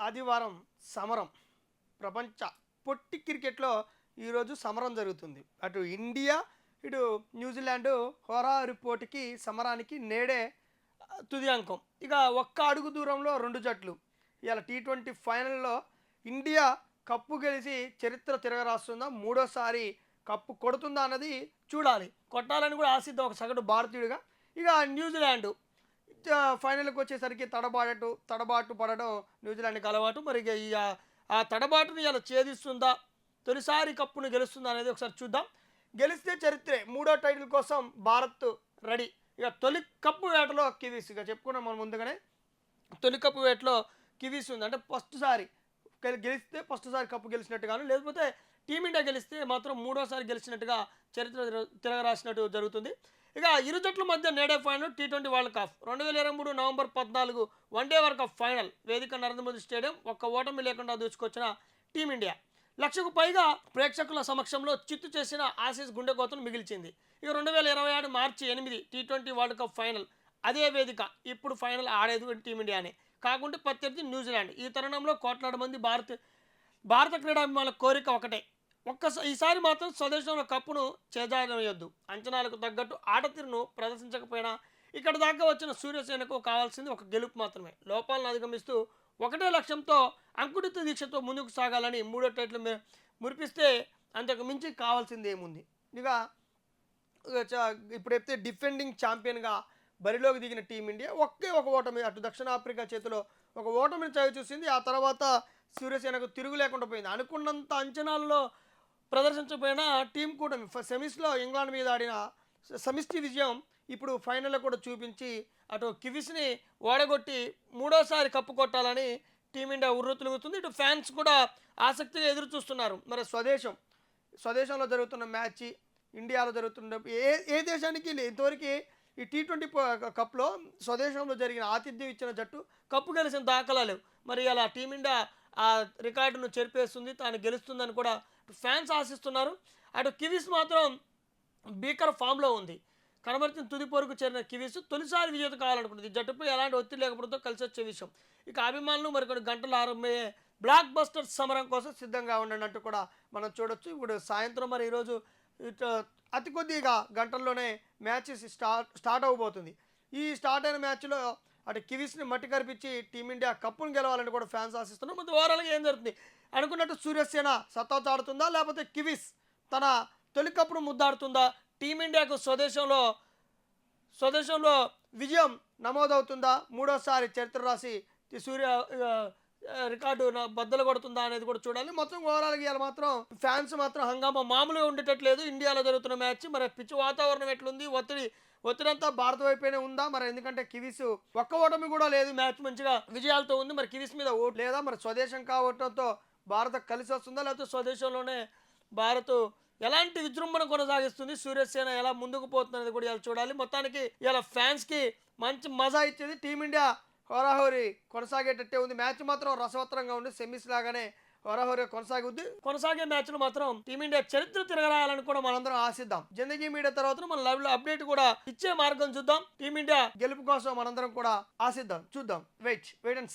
ఆదివారం సమరం ప్రపంచ పొట్టి క్రికెట్లో ఈరోజు సమరం జరుగుతుంది. అటు ఇండియా ఇటు న్యూజిలాండ్ హోరాహోరీ పోటీకి సమరానికి నేడే తుది అంకం. ఇక ఒక్క అడుగు దూరంలో రెండు జట్లు. ఇవాళ టీ20 ఫైనల్లో ఇండియా కప్పు గెలిచి చరిత్ర తిరగరాస్తుందా, మూడోసారి కప్పు కొడుతుందా అన్నది చూడాలి. కొట్టాలని కూడా ఆశిద్దాం ఒక సగటు భారతీయుడిగా. ఇక న్యూజిలాండ్ ఫైనల్కి వచ్చేసరికి తడబాటు పడడం న్యూజిలాండ్కి అలవాటు. మరి ఇక ఆ తడబాటుని ఇలా ఛేదిస్తుందా, తొలిసారి కప్పును గెలుస్తుందా అనేది ఒకసారి చూద్దాం. గెలిస్తే చరిత్రే. మూడో టైటిల్ కోసం భారత్ రెడీ. ఇక తొలి కప్పు వేటలో కివీస్, ఇక చెప్పుకున్నాం మనం ముందుగానే. తొలి కప్పు వేటలో కివీస్ ఉంది. అంటే గెలిస్తే ఫస్ట్ సారి కప్పు గెలిచినట్టుగాను, లేకపోతే టీమిండియా గెలిస్తే మాత్రం మూడోసారి గెలిచినట్టుగా చరిత్ర తిరగరాసినట్టు జరుగుతుంది. ఇక ఇరు జట్ల మధ్య నేడే final T20 world cup 2023 November 14 one day world cup final వేదిక నరేంద్ర మోదీ స్టేడియం. ఒక్క ఓటమి లేకుండా దూసుకొచ్చిన టీమిండియా 1,00,000కు పైగా ప్రేక్షకుల సమక్షంలో చిత్తు చేసిన ఆసీస్ గుండెకోతను మిగిల్చింది. ఇక 2026 మార్చి 8 టీ20 వరల్డ్ కప్ ఫైనల్ అదే వేదిక. ఇప్పుడు ఫైనల్ ఆడేది టీమిండియానే, కాకుంటే ప్రత్యర్థి న్యూజిలాండ్. ఈ తరుణంలో కోట్లాది మంది భారత క్రీడాభిమానుల కోరిక ఒకటే, ఈసారి మాత్రం స్వదేశంలో కప్పును చేజారవేయొద్దు. అంచనాలకు తగ్గట్టు ఆటతీరును ప్రదర్శించకపోయినా ఇక్కడ దాకా వచ్చిన సూర్యసేనకు కావాల్సింది ఒక గెలుపు మాత్రమే. లోపాలను అధిగమిస్తూ ఒకటే లక్ష్యంతో అంకుటిత దీక్షతో ముందుకు సాగాలని. మూడో టైటిల్ మురిపిస్తే అంతకు మించి కావాల్సింది ఏముంది. ఇక ఇప్పుడైతే డిఫెండింగ్ ఛాంపియన్గా బరిలోకి దిగిన టీమిండియా ఒక ఓటమి, అటు దక్షిణాఫ్రికా చేతిలో ఒక ఓటమిని చవి చూసింది. ఆ తర్వాత సూర్యసేనకు తిరుగు లేకుండా పోయింది. అనుకున్నంత అంచనాల్లో ప్రదర్శించకపోయిన టీం కూడా సెమీస్లో ఇంగ్లాండ్ మీద ఆడిన సమిష్టి విజయం ఇప్పుడు ఫైనల్లో కూడా చూపించి అటు కివీస్ని ఓడగొట్టి మూడోసారి కప్పు కొట్టాలని టీమిండియా ఉర్రూతలుగుతుంది. ఇటు ఫ్యాన్స్ కూడా ఆసక్తిగా ఎదురు చూస్తున్నారు. మరి స్వదేశంలో జరుగుతున్న మ్యాచ్, ఇండియాలో జరుగుతున్న ఏ దేశానికి ఇంతవరకు ఈ టీ20 కప్లో స్వదేశంలో జరిగిన ఆతిథ్యం ఇచ్చిన జట్టు కప్పు గెలిచిన దాఖలాలు. మరి అలా టీమిండియా ఆ రికార్డును చెరిపేస్తుంది, తాను గెలుస్తుందని కూడా ఫ్యాన్స్ ఆశిస్తున్నారు. అటు కివీస్ మాత్రం భీకర ఫామ్లో ఉంది. కనబరిచిన తుది పోరుకు చేరిన కివీస్ తొలిసారి విజేత కావాలనుకుంటుంది. జట్టుపై ఎలాంటి ఒత్తిడి లేకపోవడంతో కలిసి వచ్చే విషయం. ఇక అభిమానులు మరికొన్ని గంటలు ఆరంభమయ్యే బ్లాక్ బస్టర్ సమరం కోసం సిద్ధంగా ఉండనట్టు కూడా మనం చూడొచ్చు. ఇప్పుడు సాయంత్రం మరి ఈరోజు అతి కొద్దిగా గంటల్లోనే మ్యాచ్ స్టార్ట్ అవబోతుంది. ఈ స్టార్ట్ అయిన మ్యాచ్లో అటు కివీస్ని మట్టి కరిపించి టీమిండియా కప్పును గెలవాలని కూడా ఫ్యాన్స్ ఆశిస్తున్నారు. ముందు ఓవరాల్గా ఏం జరుగుతుంది అనుకున్నట్టు సూర్యసేన సత్తా చాడుతుందా, లేకపోతే కివీస్ తన తొలి కప్పును ముద్దాడుతుందా, టీమిండియాకు స్వదేశంలో విజయం నమోదవుతుందా, మూడోసారి చరిత్ర రాసి సూర్య రికార్డు బద్దలు కొడుతుందా అనేది కూడా చూడాలి. మొత్తం ఓవరాల్గా ఇవాళ మాత్రం ఫ్యాన్స్ మాత్రం హంగామా మామూలుగా ఉండేటట్లేదు. ఇండియాలో జరుగుతున్న మ్యాచ్ మరి పిచ్చి వాతావరణం ఎట్లుంది, ఒత్తిడి అంతా భారత వైపునే ఉందా, మరి ఎందుకంటే కివీస్ ఒక్క ఓటమి కూడా లేదు, మ్యాచ్ మంచిగా విజయాలతో ఉంది. మరి కివీస్ మీద ఓటు లేదా, మరి స్వదేశం కావడంతో భారత కలిసి వస్తుందా, లేకపోతే స్వదేశంలోనే భారత్ ఎలాంటి విజృంభణ కొనసాగిస్తుంది, సూర్యసేన ఎలా ముందుకు పోతుంది అనేది కూడా ఇలా చూడాలి. మొత్తానికి ఇలా ఫ్యాన్స్కి మంచి మజా ఇచ్చేది టీమిండియా హోరాహోరీ కొనసాగేటట్టే ఉంది. మ్యాచ్ మాత్రం రసవత్తరంగా ఉంది. సెమీస్ లాగానే హోరాహోరీ కొనసాగే మ్యాచ్లు మాత్రం టీమిండియా చరిత్ర తిరగరాయాలని కూడా మనందరం ఆశిద్దాం. జిందగీ మీడియా తర్వాత మన లైవ్ లో అప్డేట్ కూడా ఇచ్చే మార్గం చూద్దాం. టీమిండియా గెలుపు కోసం మనందరం కూడా ఆశిద్దాం, చూద్దాం. Wait and see.